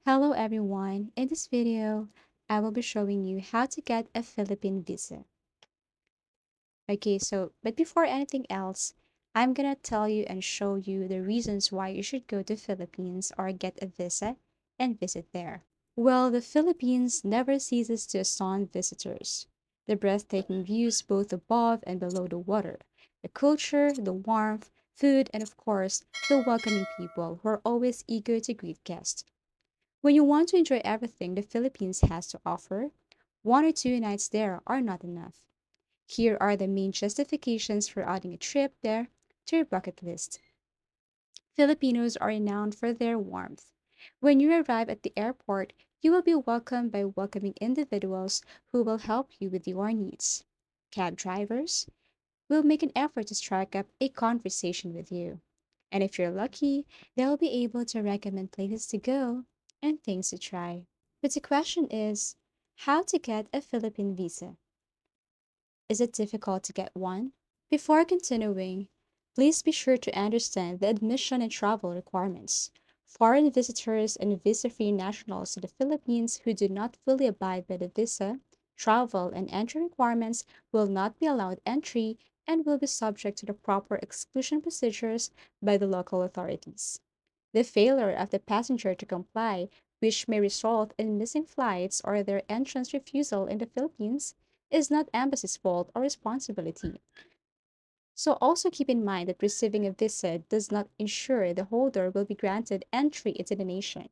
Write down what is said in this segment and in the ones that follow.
Hello everyone. In this video, I will be showing you how to get a Philippine visa. But before anything else, I'm gonna tell you and show you the reasons why you should go to Philippines or get a visa and visit there. Well, the Philippines never ceases to astonish visitors. The breathtaking views both above and below the water, the culture, the warmth, food, and of course, the welcoming people who are always eager to greet guests. When you want to enjoy everything the Philippines has to offer, 1 or 2 nights there are not enough. Here are the main justifications for adding a trip there to your bucket list. Filipinos are renowned for their warmth. When you arrive at the airport, you will be welcomed by welcoming individuals who will help you with your needs. Cab drivers will make an effort to strike up a conversation with you. And if you're lucky, they'll be able to recommend places to go and things to try. But the question is, how to get a Philippine visa? Is it difficult to get one? Before continuing, please be sure to understand the admission and travel requirements. Foreign visitors and visa-free nationals to the Philippines who do not fully abide by the visa, travel, and entry requirements will not be allowed entry and will be subject to the proper exclusion procedures by the local authorities. The failure of the passenger to comply, which may result in missing flights or their entrance refusal in the Philippines, is not embassy's fault or responsibility. So also keep in mind that receiving a visa does not ensure the holder will be granted entry into the nation.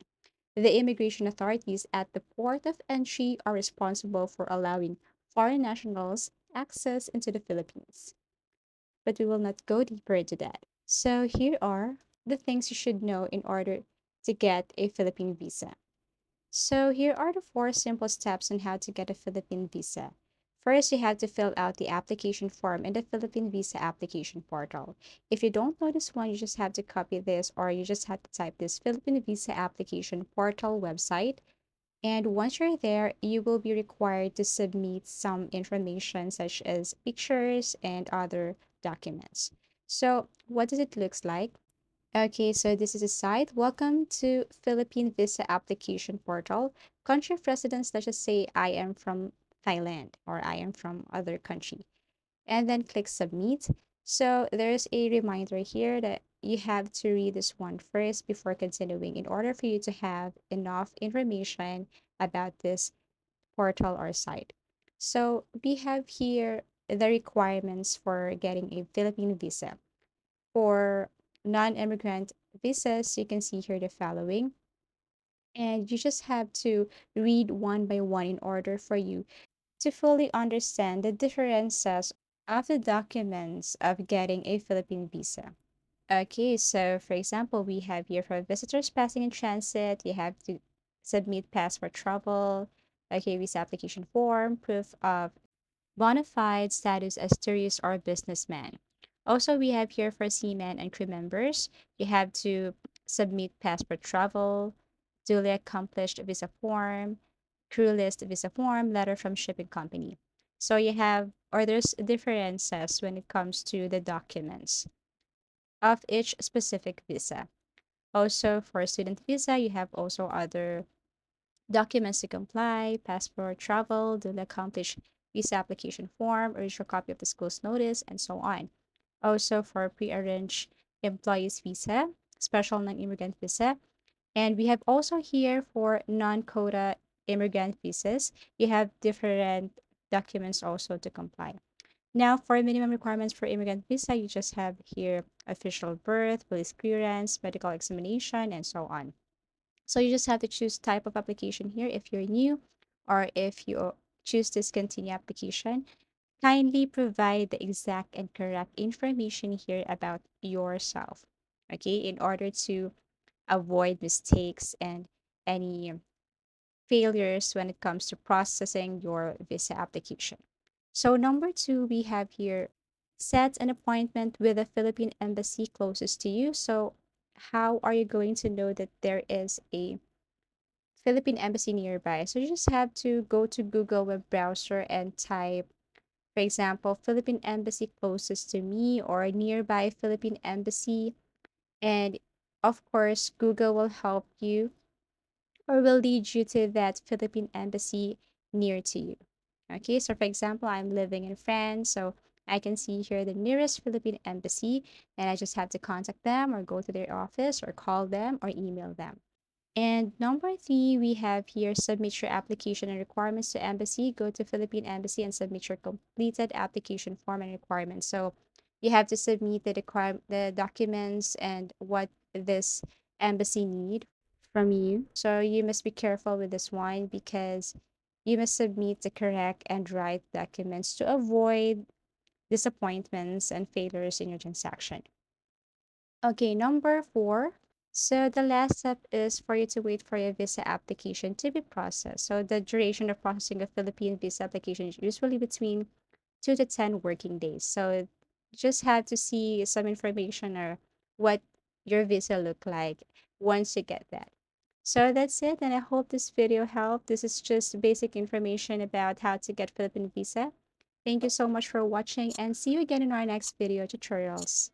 The immigration authorities at the port of entry are responsible for allowing foreign nationals access into the Philippines. But we will not go deeper into that. So here are the things you should know in order to get a Philippine visa. So here are the four simple steps on how to get a Philippine visa. First, you have to fill out the application form in the Philippine Visa application portal. If you don't know this one, you just have to copy this or you just have to type this Philippine Visa application portal website. And once you're there, you will be required to submit some information such as pictures and other documents. So what does it looks like? Okay, so this is a site. Welcome to Philippine Visa Application Portal. Country of residence, let's just say I am from Thailand or I am from other country. And then click submit. So there's a reminder here that you have to read this one first before continuing in order for you to have enough information about this portal or site. So we have here the requirements for getting a Philippine visa. For non-immigrant visas, you can see here the following. And you just have to read one by one in order for you to fully understand the differences of the documents of getting a Philippine visa. Okay, so for example, we have here for visitors passing in transit, you have to submit passport travel, okay, visa application form, proof of bona fide status as tourist or businessman. Also, we have here for seamen and crew members, you have to submit passport travel, duly accomplished visa form, crew list visa form, letter from shipping company. So you have, or there's differences when it comes to the documents of each specific visa. Also, for student visa, you have also other documents to comply, passport, travel, duly accomplished visa application form, original copy of the school's notice, and so on. Also for pre-arranged employees visa, special non-immigrant visa. And we have also here for non-quota immigrant visas, you have different documents also to comply. Now, for minimum requirements for immigrant visa, you just have here official birth, police clearance, medical examination, and so on. So you just have to choose type of application here if you're new or if you choose discontinue application. Kindly provide the exact and correct information here about yourself, okay, in order to avoid mistakes and any failures when it comes to processing your visa application. So number two, we have here set an appointment with the Philippine embassy closest to you. So how are you going to know that there is a Philippine embassy nearby? So you just have to go to Google web browser and type, for example, Philippine embassy closest to me or nearby Philippine embassy. And of course, Google will help you or will lead you to that Philippine embassy near to you. Okay, so for example, I'm living in France, so I can see here the nearest Philippine embassy, and I just have to contact them or go to their office or call them or email them. And number three, we have here submit your application and requirements to embassy. Go to Philippine Embassy and submit your completed application form and requirements. So you have to submit the documents and what this embassy need from you. So you must be careful with this one because you must submit the correct and right documents to avoid disappointments and failures in your transaction. Okay, number four. So the last step is for you to wait for your visa application to be processed. So the duration of processing a Philippine visa application is usually between 2 to 10 working days. So you just have to see some information or what your visa look like once you get that. So that's it, and I hope this video helped. This is just basic information about how to get Philippine visa. Thank you so much for watching and see you again in our next video tutorials.